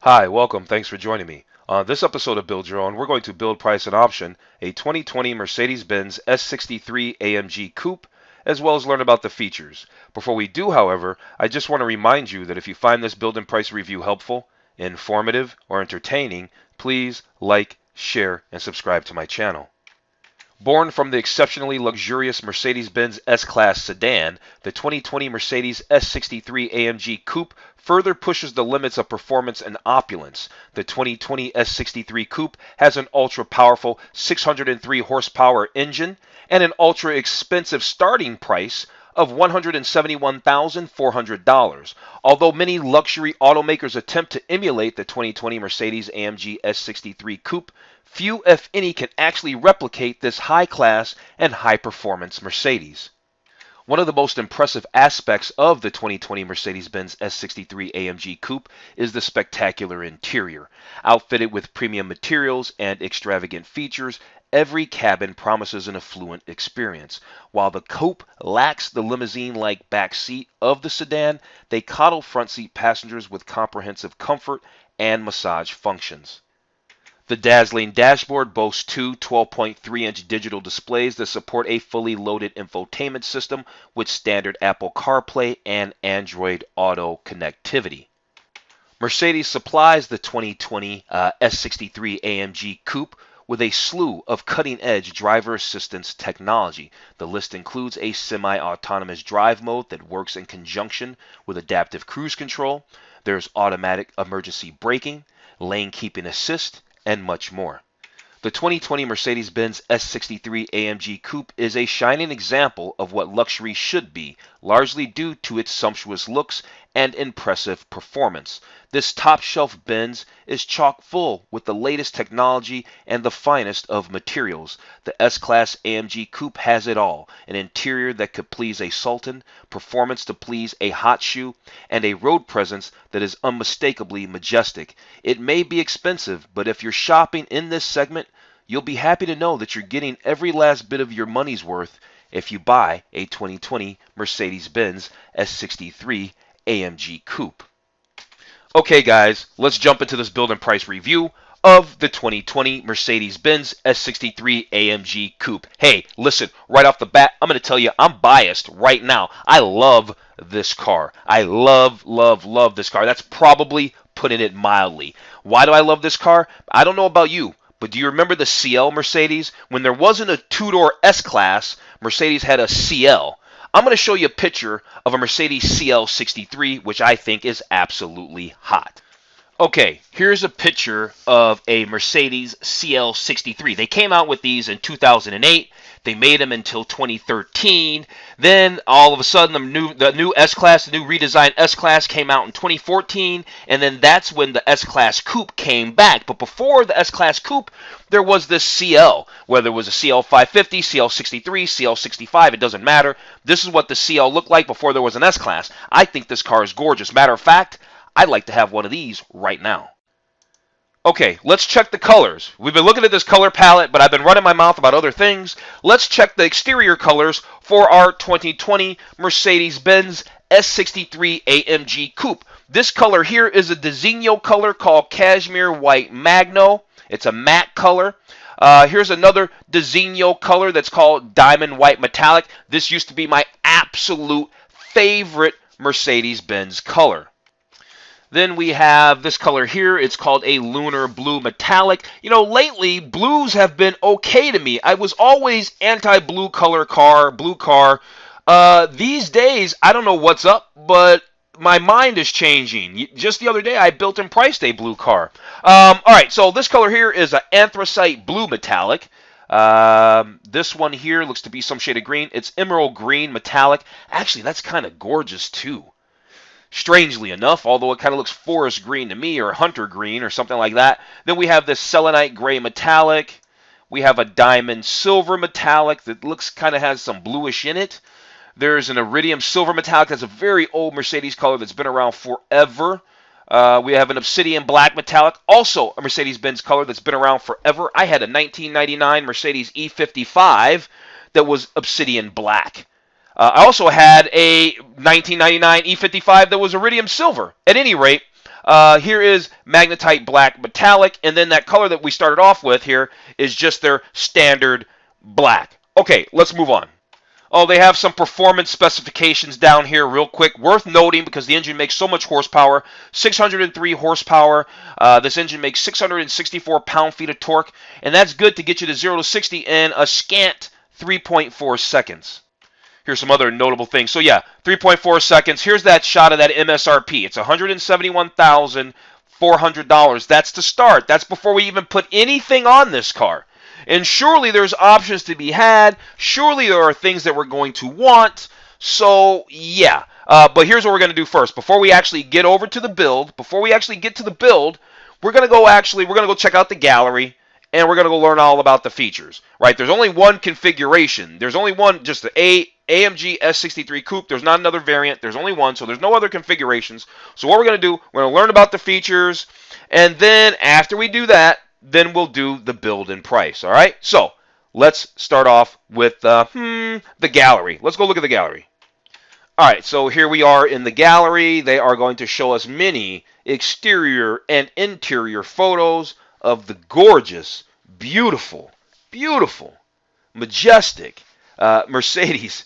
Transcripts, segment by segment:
Hi, welcome. Thanks for joining me. On this episode of Build Your Own, we're going to build, price, and option a 2020 Mercedes-Benz S63 AMG Coupe, as well as learn about the features. Before we do, however, I just want to remind you that if you find this build and price review helpful, informative, or entertaining, please like, share, and subscribe to my channel. Born from the exceptionally luxurious Mercedes-Benz S-class sedan, the 2020 Mercedes S63 AMG Coupe further pushes the limits of performance and opulence. The 2020 S63 Coupe has an ultra-powerful 603 horsepower engine and an ultra-expensive starting price of $171,400. Although many luxury automakers attempt to emulate the 2020 Mercedes-AMG S63 Coupe, few, if any, can actually replicate this high-class and high-performance Mercedes. One of the most impressive aspects of the 2020 Mercedes-Benz S63 AMG Coupe is the spectacular interior. Outfitted with premium materials and extravagant features, every cabin promises an affluent experience. While the coupe lacks the limousine-like back seat of the sedan, they coddle front seat passengers with comprehensive comfort and massage functions. The dazzling dashboard boasts two 12.3-inch digital displays that support a fully loaded infotainment system with standard Apple CarPlay and Android Auto connectivity. Mercedes supplies the 2020 S63 AMG Coupe with a slew of cutting-edge driver assistance technology. The list includes a semi-autonomous drive mode that works in conjunction with adaptive cruise control. There's automatic emergency braking, lane keeping assist, and much more. The 2020 Mercedes-Benz S63 AMG Coupe is a shining example of what luxury should be, largely due to its sumptuous looks and impressive performance. This top-shelf Benz is chock full with the latest technology and the finest of materials. The S-class AMG Coupe has it all: an interior that could please a sultan, performance to please a hot shoe, and a road presence that is unmistakably majestic. It may be expensive, but if you're shopping in this segment, you'll be happy to know that you're getting every last bit of your money's worth if you buy a 2020 Mercedes-Benz S63 AMG Coupe. Okay guys, let's jump into this build and price review of the 2020 Mercedes-Benz S63 AMG Coupe. Hey, listen, right off the bat, I'm going to tell you I'm biased right now. I love this car. I love this car. That's probably putting it mildly. Why do I love this car? I don't know about you, but do you remember the CL Mercedes? When there wasn't a two-door S-Class, Mercedes had a CL. I'm going to show you a picture of a Mercedes CL63, which I think is absolutely hot. Okay, here's a picture of a Mercedes CL63. They came out with these in 2008. They made them until 2013. Then all of a sudden the new S-Class, the new redesigned S-Class came out in 2014, and then that's when the S-Class Coupe came back. But before the S-Class Coupe, there was this CL, whether it was a CL550, CL63, CL65, it doesn't matter. This is what the CL looked like before there was an S-Class. I think this car is gorgeous. Matter of fact, I'd like to have one of these right now. Okay, let's check the colors. We've been looking at this color palette, but I've been running my mouth about other things. Let's check the exterior colors for our 2020 Mercedes-Benz S63 AMG Coupe. This color here is a Designo color called Cashmere White Magno. It's a matte color. Here's another Designo color that's called Diamond White Metallic. This used to be my absolute favorite Mercedes-Benz color. Then we have this color here. It's called a Lunar Blue Metallic. You know, lately, blues have been okay to me. I was always anti-blue blue car. These days, I don't know what's up, but my mind is changing. Just the other day, I built and priced a blue car. All right, so this color here is an Anthracite Blue Metallic. This one here looks to be some shade of green. It's Emerald Green Metallic. Actually, that's kind of gorgeous, too. Strangely enough, although it kind of looks forest green to me, or hunter green, or something like that. Then we have this Selenite Gray Metallic. We have a Diamond Silver Metallic that looks kind of has some bluish in it. There's an Iridium Silver Metallic. That's a very old Mercedes color that's been around forever. We have an Obsidian Black Metallic, also a Mercedes-Benz color that's been around forever. I had a 1999 Mercedes E55 that was Obsidian Black. I also had a 1999 E55 that was Iridium Silver. At any rate, Here is magnetite black metallic, and then that color that we started off with here is just their standard black. Okay, let's move on. Oh, they have some performance specifications down here real quick. Worth noting because the engine makes so much horsepower. 603 horsepower. This engine makes 664 pound-feet of torque. And that's good to get you to 0 to 60 in a scant 3.4 seconds. Here's some other notable things. So yeah, 3.4 seconds. Here's that shot of that MSRP. It's $171,400. That's to start. That's before we even put anything on this car. And surely there's options to be had. Surely there are things that we're going to want. So, yeah. But here's what we're going to do first. Before we actually get over to the build, we're going to go check out the gallery, and we're going to go learn all about the features. Right? There's only one configuration. There's only one, just the AMG S63 Coupe. There's not another variant. There's only one, so there's no other configurations. So what we're going to do, we're going to learn about the features, and then after we do that, then we'll do the build and price. All right. So let's start off with the gallery. Let's go look at the gallery. All right. So here we are in the gallery. They are going to show us many exterior and interior photos of the gorgeous, beautiful, majestic Mercedes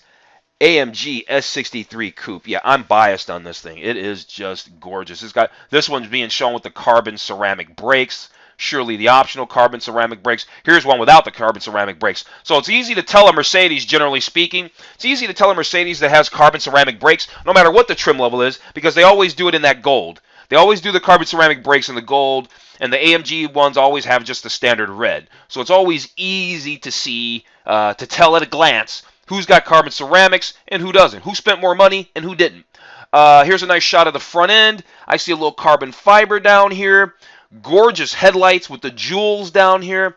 AMG S63 Coupe. Yeah, I'm biased on this thing. It is just gorgeous. This one's being shown with the carbon ceramic brakes. Surely the optional carbon ceramic brakes. Here's one without the carbon ceramic brakes. So it's easy to tell a Mercedes, generally speaking. It's easy to tell a Mercedes that has carbon ceramic brakes, no matter what the trim level is, because they always do it in that gold. They always do the carbon ceramic brakes in the gold, and the AMG ones always have just the standard red. So it's always easy to see, to tell at a glance, who's got carbon ceramics and who doesn't. Who spent more money and who didn't. Here's a nice shot of the front end. I see a little carbon fiber down here. Gorgeous headlights with the jewels down here.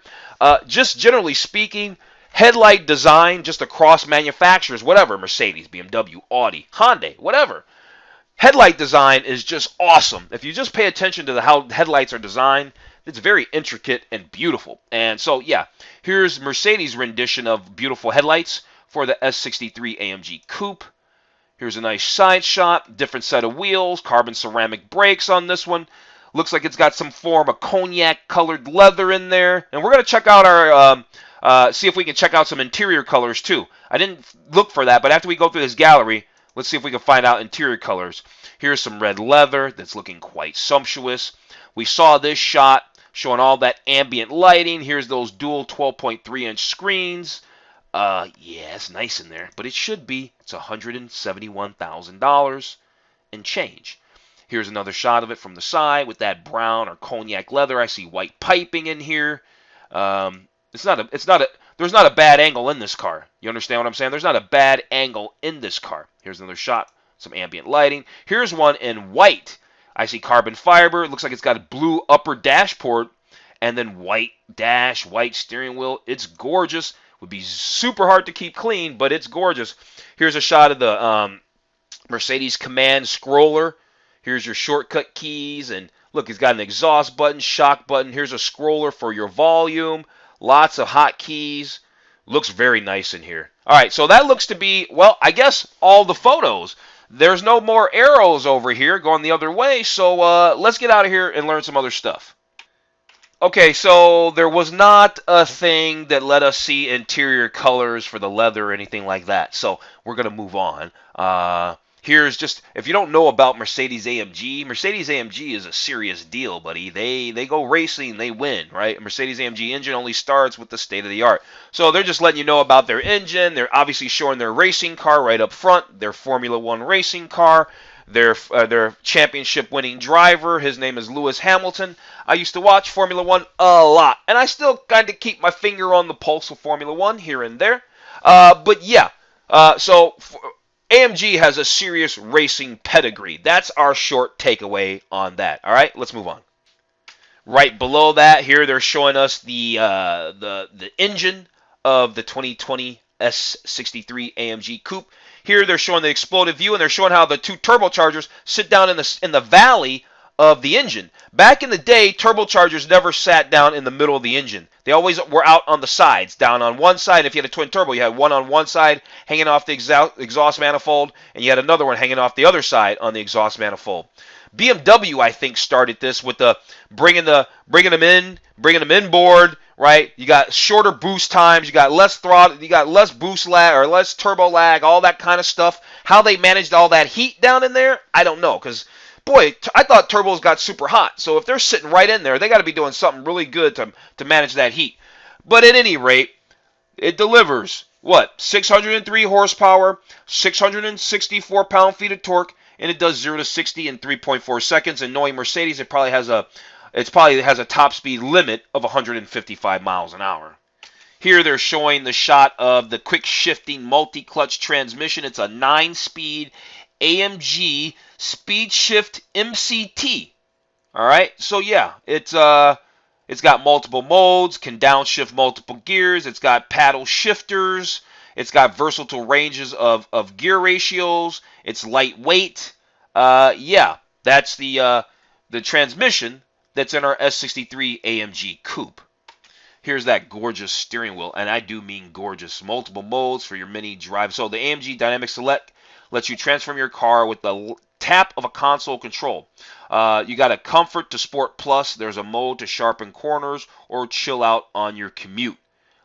Just generally speaking, headlight design just across manufacturers, whatever, Mercedes, BMW, Audi, Hyundai, whatever. Headlight design is just awesome. If you just pay attention to how headlights are designed, it's very intricate and beautiful. And so, yeah, here's Mercedes' rendition of beautiful headlights for the S63 AMG Coupe. Here's a nice side shot, different set of wheels, carbon ceramic brakes on this one. Looks like it's got some form of cognac-colored leather in there. And we're going to check out see if we can check out some interior colors, too. I didn't look for that, but after we go through this gallery, let's see if we can find out interior colors. Here's some red leather that's looking quite sumptuous. We saw this shot showing all that ambient lighting. Here's those dual 12.3-inch screens. Yeah, it's nice in there, but it should be. It's $171,000 and change. Here's another shot of it from the side with that brown or cognac leather. I see white piping in here. There's not a bad angle in this car. You understand what I'm saying? There's not a bad angle in this car. Here's another shot, some ambient lighting. Here's one in white. I see carbon fiber. It looks like it's got a blue upper dashboard and then white dash, white steering wheel. It's gorgeous. Would be super hard to keep clean, but it's gorgeous. Here's a shot of the Mercedes command scroller. Here's your shortcut keys, and look, it's got an exhaust button, shock button. Here's a scroller for your volume. Lots of hotkeys. Looks very nice in here. All right, so that looks to be, well, I guess all the photos. There's no more arrows over here going the other way, so let's get out of here and learn some other stuff. Okay, so there was not a thing that let us see interior colors for the leather or anything like that, so we're going to move on. Here's just, if you don't know about Mercedes-AMG is a serious deal, buddy. They go racing, they win, right? A Mercedes-AMG engine only starts with the state-of-the-art. So they're just letting you know about their engine. They're obviously showing their racing car right up front, their Formula One racing car, their championship-winning driver. His name is Lewis Hamilton. I used to watch Formula One a lot, and I still kind of keep my finger on the pulse of Formula One here and there. But yeah, AMG has a serious racing pedigree. That's our short takeaway on that. All right, let's move on. Right below that, here they're showing us the engine of the 2020 S63 AMG Coupe. Here they're showing the exploded view, and they're showing how the two turbochargers sit down in the valley of the engine. Back in the day, turbochargers never sat down in the middle of the engine. They always were out on the sides, down on one side. If you had a twin turbo, you had one on one side hanging off the exhaust manifold, and you had another one hanging off the other side on the exhaust manifold. BMW, I think, started this with the bringing them inboard, right? You got shorter boost times, you got less throttle, you got less boost lag or less turbo lag, all that kind of stuff. How they managed all that heat down in there, I don't know, because boy, I thought turbos got super hot. So if they're sitting right in there, they got to be doing something really good to manage that heat. But at any rate, it delivers what? 603 horsepower, 664 pound-feet of torque, and it does 0 to 60 in 3.4 seconds. And knowing Mercedes, it probably has a top speed limit of 155 miles an hour. Here they're showing the shot of the quick shifting multi-clutch transmission. It's a 9-speed AMG Speed Shift MCT. All right, so yeah, it's got multiple modes, can downshift multiple gears. It's got paddle shifters. It's got versatile ranges of gear ratios. It's lightweight. Yeah, that's the transmission that's in our S63 AMG Coupe. Here's that gorgeous steering wheel, and I do mean gorgeous. Multiple modes for your mini drive. So the AMG Dynamic Select lets you transform your car with the tap of a console control. You got a Comfort to Sport Plus. There's a mode to sharpen corners or chill out on your commute.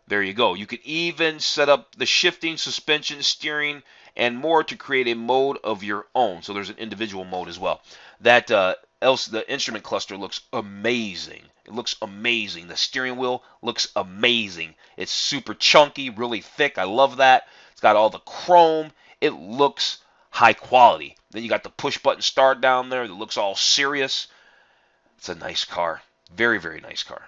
There you go. You can even set up the shifting, suspension, steering, and more to create a mode of your own. So there's an individual mode as well. That the instrument cluster looks amazing. It looks amazing. The steering wheel looks amazing. It's super chunky, really thick. I love that. It's got all the chrome. It looks high quality. Then you got the push button start down there that looks all serious. It's a nice car. Very, very nice car.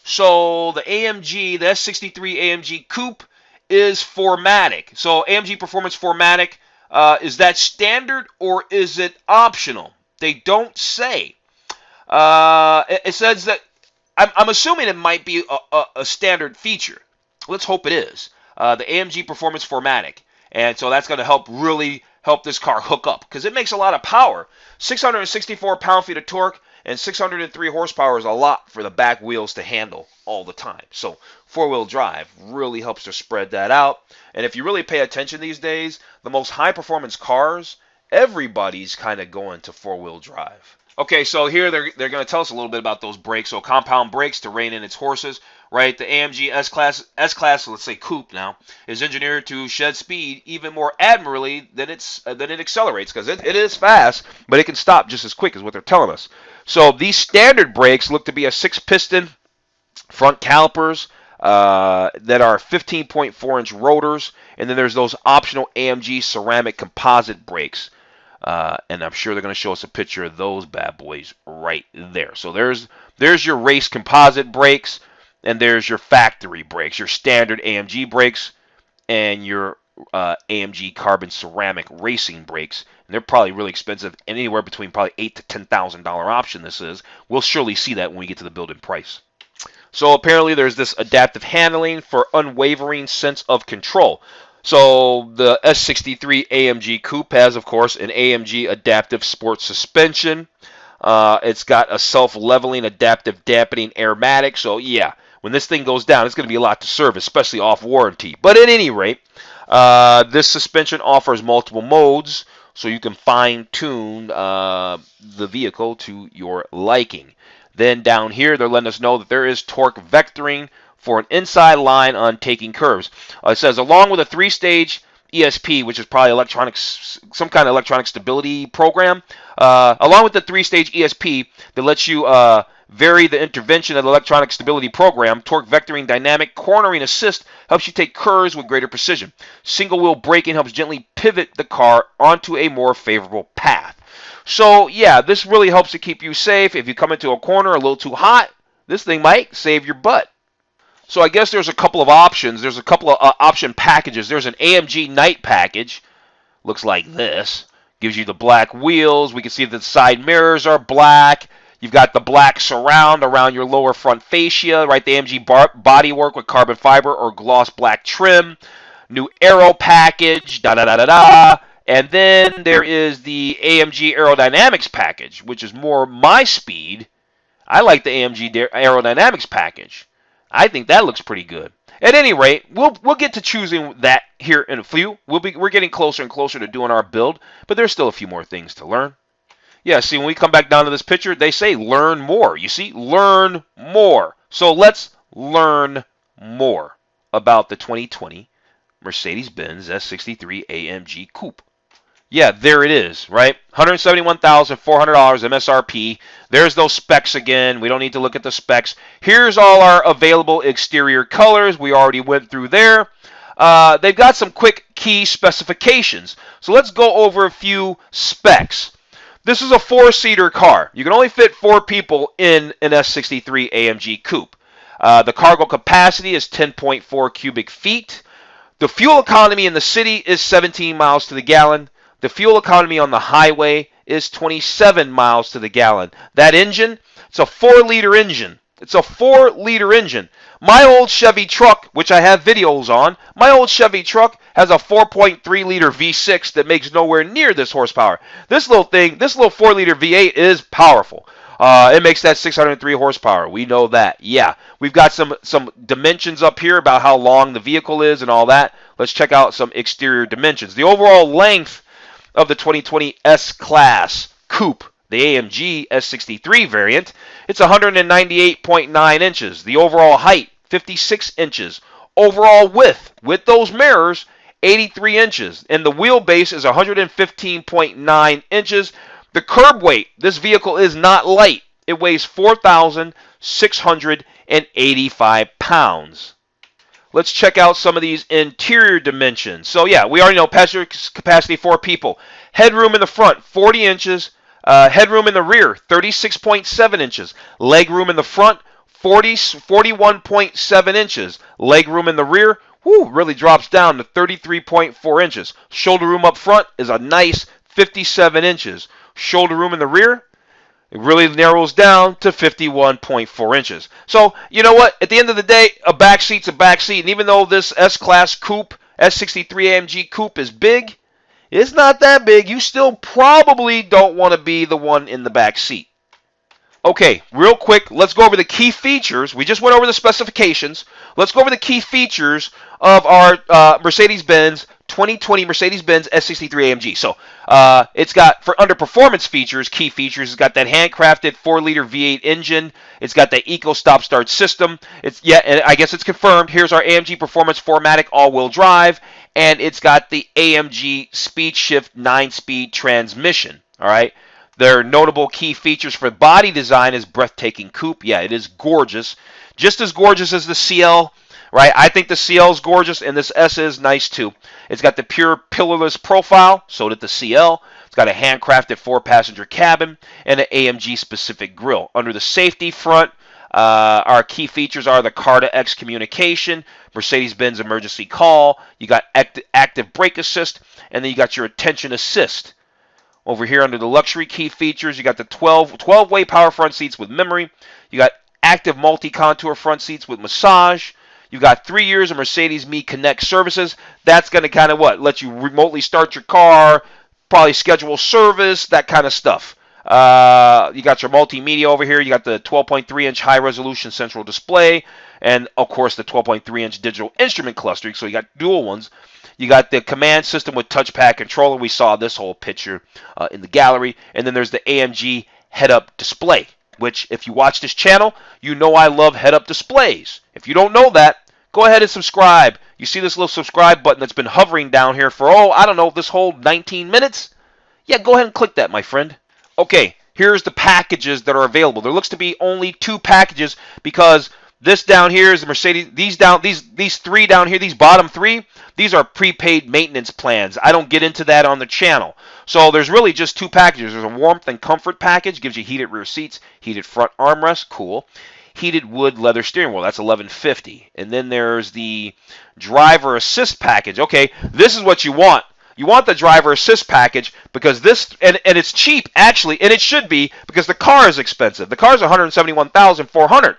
So the AMG, the S63 AMG Coupe is 4MATIC. So AMG Performance 4MATIC, is that standard or is it optional? They don't say. It says that, I'm assuming it might be a standard feature. Let's hope it is. The AMG Performance 4MATIC. And so that's going to really help this car hook up because it makes a lot of power. 664 pound-feet of torque and 603 horsepower is a lot for the back wheels to handle all the time. So four-wheel drive really helps to spread that out. And if you really pay attention these days, the most high-performance cars, everybody's kind of going to four-wheel drive. Okay, so here they're going to tell us a little bit about those brakes. So compound brakes to rein in its horses, right? The AMG S-class, let's say Coupe now, is engineered to shed speed even more admirably than it accelerates because it is fast, but it can stop just as quick as what they're telling us. So these standard brakes look to be a 6-piston front calipers that are 15.4-inch rotors, and then there's those optional AMG ceramic composite brakes. And I'm sure they're going to show us a picture of those bad boys right there. So there's your race composite brakes, and there's your factory brakes, your standard AMG brakes, and your AMG carbon ceramic racing brakes. And they're probably really expensive, anywhere between probably $8,000 to $10,000 option this is. We'll surely see that when we get to the build-in price. So apparently there's this adaptive handling for unwavering sense of control. So the S63 AMG Coupe has, of course, an AMG adaptive sport suspension. It's got a self-leveling adaptive dampening airmatic. So yeah, when this thing goes down, it's going to be a lot to serve, especially off warranty. But at any rate, this suspension offers multiple modes, so you can fine-tune the vehicle to your liking. Then down here, they're letting us know that there is torque vectoring for an inside line on taking curves. It says, along with a 3-stage ESP, which is probably some kind of electronic stability program, along with the 3-stage ESP that lets you vary the intervention of the electronic stability program, torque vectoring dynamic cornering assist helps you take curves with greater precision. Single wheel braking helps gently pivot the car onto a more favorable path. So yeah, this really helps to keep you safe. If you come into a corner a little too hot, this thing might save your butt. So I guess there's a couple of options. There's a couple of option packages. There's an AMG Night package. Looks like this. Gives you the black wheels. We can see that the side mirrors are black. You've got the black surround around your lower front fascia, right? The AMG bodywork with carbon fiber or gloss black trim. New aero package, da-da-da-da-da. And then there is the AMG aerodynamics package, which is more my speed. I like the AMG aerodynamics package. I think that looks pretty good. At any rate, we'll get to choosing that here in a few. We're getting closer and closer to doing our build, but there's still a few more things to learn. Yeah, see, when we come back down to this picture, they say learn more. You see, learn more. So let's learn more about the 2020 Mercedes-Benz S63 AMG Coupe. Yeah, there it is, right? $171,400 MSRP. There's those specs again. We don't need to look at the specs. Here's all our available exterior colors. We already went through there. They've got some quick key specifications. So let's go over a few specs. This is a four-seater car. You can only fit 4 people in an S63 AMG Coupe. The cargo capacity is 10.4 cubic feet. The fuel economy in the city is 17 miles to the gallon. The fuel economy on the highway is 27 miles to the gallon. That engine, it's a 4-liter engine. It's a 4-liter engine. My old Chevy truck, which I have videos on, my old Chevy truck has a 4.3-liter V6 that makes nowhere near this horsepower. This little thing, this little 4-liter V8 is powerful. It makes that 603 horsepower. We know that. Yeah. We've got some dimensions up here about how long the vehicle is and all that. Let's check out some exterior dimensions. The overall length of the 2020 S-class Coupe, the AMG S63 variant, it's 198.9 inches. The overall height, 56 inches. Overall width, with those mirrors, 83 inches. And the wheelbase is 115.9 inches. The curb weight, this vehicle is not light. It weighs 4,685 pounds. Let's check out some of these interior dimensions. So yeah, we already know passenger capacity 4 people. Headroom in the front, 40 inches. Headroom in the rear, 36.7 inches. Legroom in the front, 41.7 inches. Legroom in the rear, really drops down to 33.4 inches. Shoulder room up front is a nice 57 inches. Shoulder room in the rear, it really narrows down to 51.4 inches. So, you know what? At the end of the day, a back seat's a back seat. And even though this S-Class Coupe, S63 AMG Coupe is big, it's not that big. You still probably don't want to be the one in the back seat. Okay, real quick, let's go over the key features. We just went over the specifications. Let's go over the key features of our Mercedes-Benz 2020 Mercedes-Benz S63 AMG. So it's got, for under performance features, key features, it's got that handcrafted 4-liter V8 engine. It's got the Eco Stop Start system. And I guess it's confirmed. Here's our AMG Performance 4MATIC all-wheel drive, and it's got the AMG Speed Shift 9-speed transmission. All right. Their notable key features for body design is breathtaking coupe. Yeah, it is gorgeous. Just as gorgeous as the CL, right? I think the CL is gorgeous, and this S is nice too. It's got the pure pillarless profile, so did the CL. It's got a handcrafted 4-passenger cabin and an AMG-specific grille. Under the safety front, our key features are the Car-to-X communication, Mercedes-Benz emergency call, you got active brake assist, and then you got your attention assist. Over here under the luxury key features, you got the 12-way power front seats with memory. You got active multi-contour front seats with massage. You got 3 years of Mercedes Me Connect services. That's going to kind of let you remotely start your car, probably schedule service, that kind of stuff. You got your multimedia over here. You got the 12.3-inch high-resolution central display, and of course the 12.3-inch digital instrument clustering. So you got dual ones. You got the command system with touchpad controller. We saw this whole picture in the gallery. And then there's the AMG head-up display, which if you watch this channel, you know I love head-up displays. If you don't know that, go ahead and subscribe. You see this little subscribe button that's been hovering down here for, I don't know, this whole 19 minutes? Yeah, go ahead and click that, my friend. Okay, here's the packages that are available. There looks to be only 2 packages because this down here is the Mercedes. These 3 down here, these bottom 3, these are prepaid maintenance plans. I don't get into that on the channel. So there's really just 2 packages. There's a warmth and comfort package, gives you heated rear seats, heated front armrest, cool. Heated wood leather steering wheel, that's $11.50. And then there's the driver assist package. Okay, this is what you want. You want the driver assist package because this, and it's cheap actually, and it should be because the car is expensive. The car is $171,400.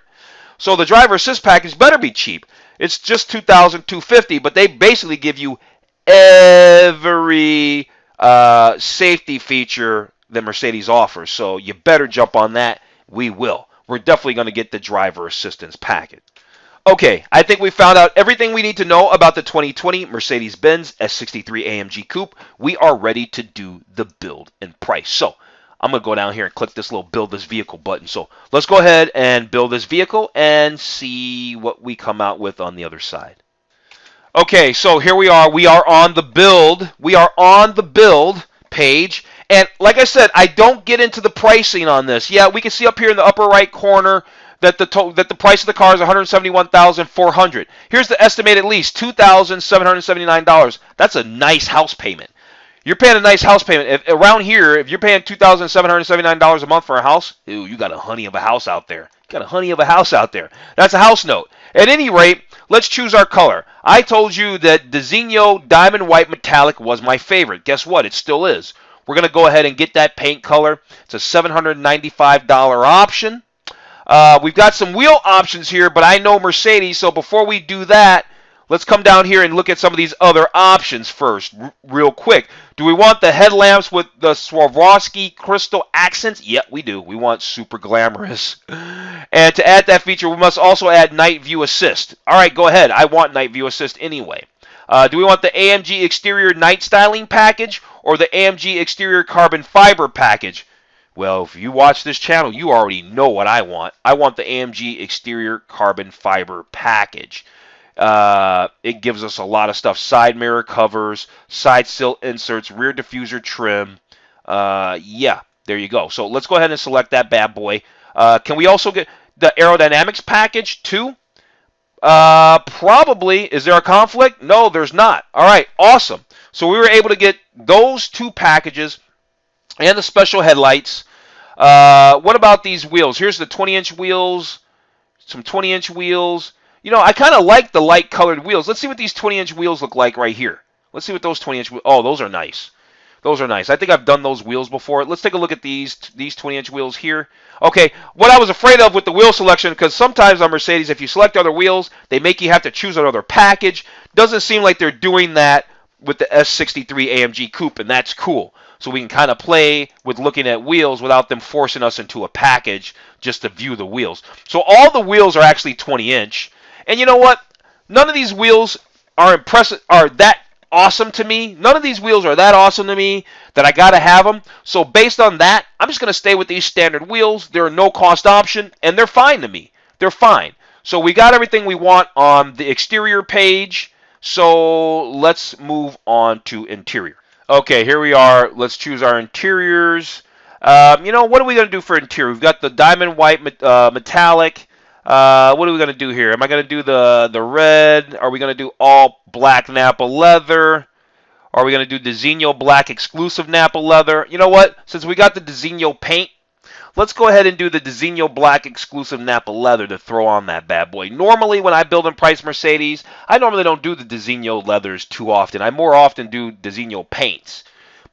So the driver assist package better be cheap. It's just $2,250, but they basically give you every safety feature that Mercedes offers. So you better jump on that. We will. We're definitely going to get the driver assistance package. Okay, I think we found out everything we need to know about the 2020 Mercedes-Benz S63 AMG Coupe. We are ready to do the build and price. So I'm going to go down here and click this little build this vehicle button. So let's go ahead and build this vehicle and see what we come out with on the other side. Okay, so here we are. We are on the build. We are on the build page. And like I said, I don't get into the pricing on this. Yeah, we can see up here in the upper right corner that the price of the car is $171,400. Here's the estimated lease, $2,779. That's a nice house payment. You're paying a nice house payment. Around here, if you're paying $2,779 a month for a house, ooh, you got a honey of a house out there. You got a honey of a house out there. That's a house note. At any rate, let's choose our color. I told you that Designo Diamond White Metallic was my favorite. Guess what? It still is. We're going to go ahead and get that paint color. It's a $795 option. We've got some wheel options here, but I know Mercedes, so before we do that, let's come down here and look at some of these other options first, real quick. Do we want the headlamps with the Swarovski crystal accents? Yep, we do. We want super glamorous. And to add that feature, we must also add night view assist. All right, go ahead. I want night view assist anyway. Do we want the AMG exterior night styling package or the AMG exterior carbon fiber package? Well, if you watch this channel, you already know what I want. I want the AMG exterior carbon fiber package. It gives us a lot of stuff. Side mirror covers, side sill inserts, rear diffuser trim. Yeah, there you go. So let's go ahead and select that bad boy. Can we also get the aerodynamics package too? Probably. Is there a conflict? No, there's not. All right, awesome. So we were able to get those two packages and the special headlights. What about these wheels? Here's the 20-inch wheels, some 20-inch wheels. You know, I kind of like the light-colored wheels. Let's see what these 20-inch wheels look like right here. Let's see what those 20-inch wheels... Oh, those are nice. Those are nice. I think I've done those wheels before. Let's take a look at these 20-inch wheels here. Okay, what I was afraid of with the wheel selection, because sometimes on Mercedes, if you select other wheels, they make you have to choose another package. Doesn't seem like they're doing that with the S63 AMG Coupe, and that's cool. So we can kind of play with looking at wheels without them forcing us into a package just to view the wheels. So all the wheels are actually 20-inch. And you know what? None of these wheels are that awesome to me. None of these wheels are that awesome to me that I got to have them. So based on that, I'm just going to stay with these standard wheels. They're a no-cost option, and they're fine to me. They're fine. So we got everything we want on the exterior page. So let's move on to interior. Okay, here we are. Let's choose our interiors. You know, what are we going to do for interior? We've got the diamond white metallic. What are we going to do here? Am I going to do the red? Are we going to do all black Napa leather? Are we going to do Designo black exclusive Napa leather? You know what? Since we got the Designo paint, let's go ahead and do the Designo black exclusive Napa leather to throw on that bad boy. Normally, when I build and price Mercedes, I normally don't do the Designo leathers too often. I more often do Designo paints.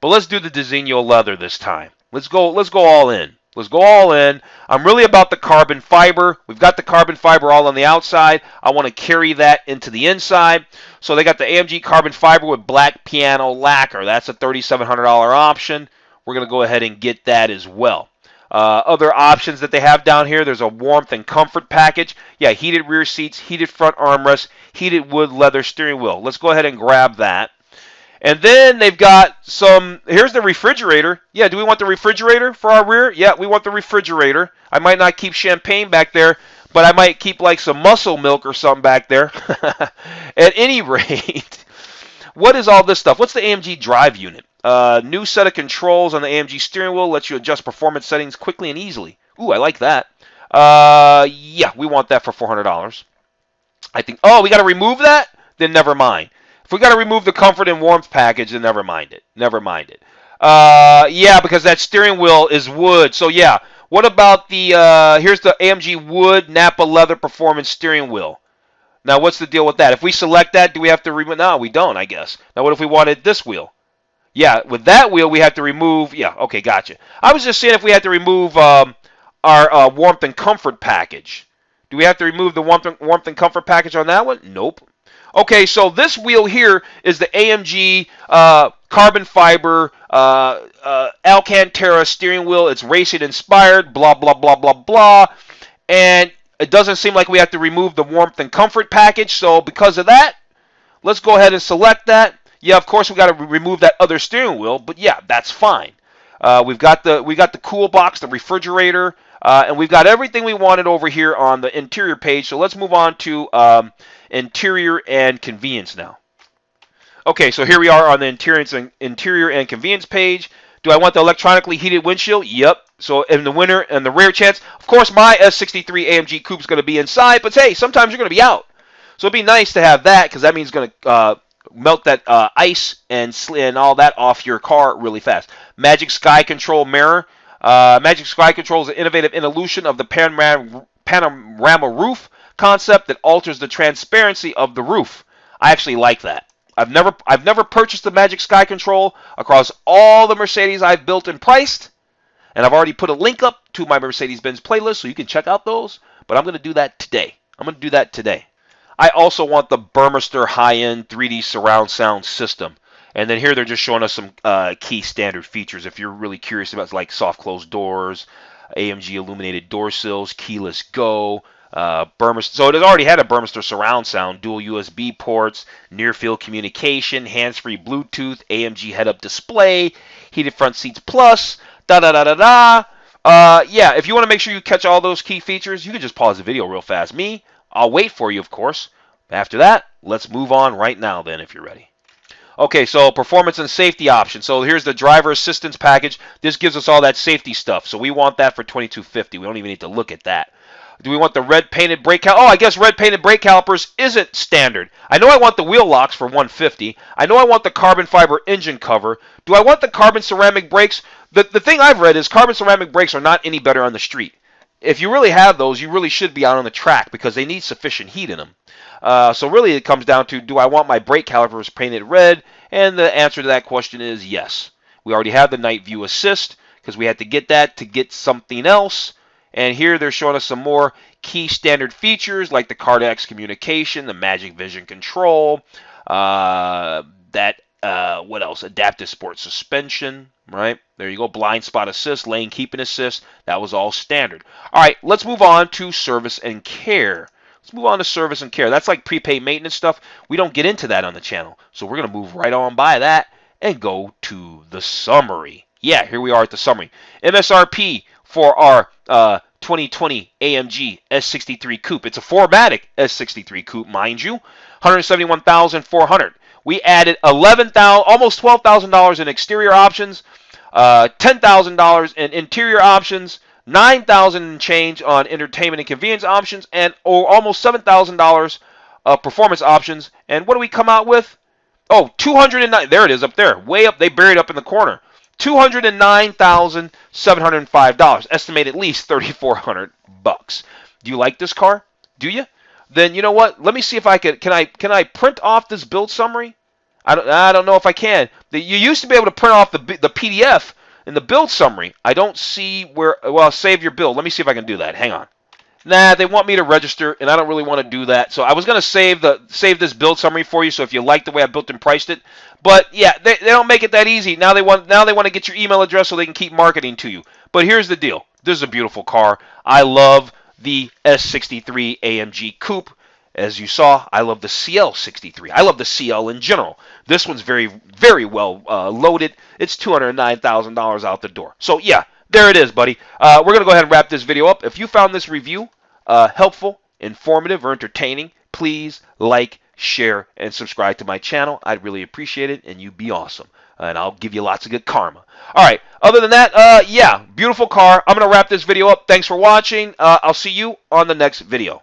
But let's do the Designo leather this time. Let's go all in. Let's go all in. I'm really about the carbon fiber. We've got the carbon fiber all on the outside. I want to carry that into the inside. So they got the AMG carbon fiber with black piano lacquer. That's a $3,700 option. We're going to go ahead and get that as well. Other options that they have down here, there's a warmth and comfort package. Yeah, heated rear seats, heated front armrests, heated wood leather steering wheel. Let's go ahead and grab that. And then they've got some, here's the refrigerator. Yeah, do we want the refrigerator for our rear? Yeah, we want the refrigerator. I might not keep champagne back there, but I might keep like some muscle milk or something back there. At any rate, what is all this stuff? What's the AMG drive unit? New set of controls on the AMG steering wheel. Lets you adjust performance settings quickly and easily. Ooh, I like that. Yeah, we want that for $400. I think, oh, we got to remove that? Then never mind. If we got to remove the comfort and warmth package, then never mind it. Never mind it. Yeah, because that steering wheel is wood. So, yeah. What about the, here's the AMG wood Napa leather performance steering wheel. Now, what's the deal with that? If we select that, do we have to remove? No, we don't, I guess. Now, what if we wanted this wheel? Yeah, with that wheel, we have to remove, yeah, okay, gotcha. I was just saying if we had to remove our warmth and comfort package. Do we have to remove the warmth and comfort package on that one? Nope. Okay, so this wheel here is the AMG carbon fiber Alcantara steering wheel. It's racing inspired, blah, blah, blah, blah, blah. And it doesn't seem like we have to remove the warmth and comfort package. So because of that, let's go ahead and select that. Yeah, of course, we got to remove that other steering wheel. But yeah, that's fine. we got the cool box, the refrigerator, and we've got everything we wanted over here on the interior page. So let's move on to interior and convenience now. Okay, so here we are on the interior and convenience page. Do I want the electronically heated windshield? Yep. So in the winter and the rare chance, of course, my S63 AMG Coupe is going to be inside, but hey, sometimes you're going to be out. So it'd be nice to have that because that means it's going to melt that ice and all that off your car really fast. Magic Sky Control mirror. Magic Sky Control is an innovative evolution of the panorama roof concept that alters the transparency of the roof. I actually like that. I've never purchased the Magic Sky Control across all the Mercedes I've built and priced, and I've already put a link up to my Mercedes-Benz playlist so you can check out those, but I'm going to do that today. I also want the Burmester high-end 3D surround sound system. And then here they're just showing us some key standard features if you're really curious about like soft closed doors, AMG illuminated door sills, keyless go, Burmester. So it has already had a Burmester surround sound, dual USB ports, near field communication, hands-free Bluetooth, AMG head-up display, heated front seats plus, yeah, if you want to make sure you catch all those key features, you can just pause the video real fast. I'll wait for you, of course. After that, let's move on right now then if you're ready. Okay, so performance and safety options. So here's the driver assistance package. This gives us all that safety stuff. So we want that for $22.50. We don't even need to look at that. Do we want the red painted brake calipers? Oh, I guess red painted brake calipers isn't standard. I know I want the wheel locks for $150. I know I want the carbon fiber engine cover. Do I want the carbon ceramic brakes? The thing I've read is carbon ceramic brakes are not any better on the street. If you really have those, you really should be out on the track because they need sufficient heat in them. So really it comes down to, do I want my brake calipers painted red? And the answer to that question is yes. We already have the night view assist because we had to get that to get something else. And here they're showing us some more key standard features like the Car-to-X communication, the Magic Vision control, what else? Adaptive sport suspension, right? There you go. Blind spot assist, lane keeping assist. That was all standard. All right, let's move on to service and care. Let's move on to service and care. That's like prepaid maintenance stuff. We don't get into that on the channel. So we're going to move right on by that and go to the summary. Yeah, here we are at the summary. MSRP for our 2020 AMG S63 Coupe. It's a 4MATIC S63 Coupe, mind you. $171,400. We added almost $12,000 in exterior options, $10,000 in interior options, $9,000 and change on entertainment and convenience options, and almost $7,000 performance options. And what do we come out with? Oh, 209. There it is up there, way up. They buried up in the corner. $209,705. Estimate at least $3,400. Do you like this car? Do you? Then you know what? Let me see if I can I print off this build summary? I don't know if I can. You used to be able to print off the PDF in the build summary. I don't see where. Well, save your build. Let me see if I can do that. Hang on. Nah, they want me to register, and I don't really want to do that. So I was going to save this build summary for you. So if you like the way I built and priced it, but yeah, they don't make it that easy. Now they want to get your email address so they can keep marketing to you. But here's the deal. This is a beautiful car. I love the S63 AMG Coupe. As you saw, I love the CL63. I love the CL in general. This one's very, very well loaded. It's $209,000 out the door. So yeah, there it is, buddy. We're going to go ahead and wrap this video up. If you found this review helpful, informative, or entertaining, please like, share, and subscribe to my channel. I'd really appreciate it, and you'd be awesome. And I'll give you lots of good karma. All right, other than that, yeah, beautiful car. I'm going to wrap this video up. Thanks for watching. I'll see you on the next video.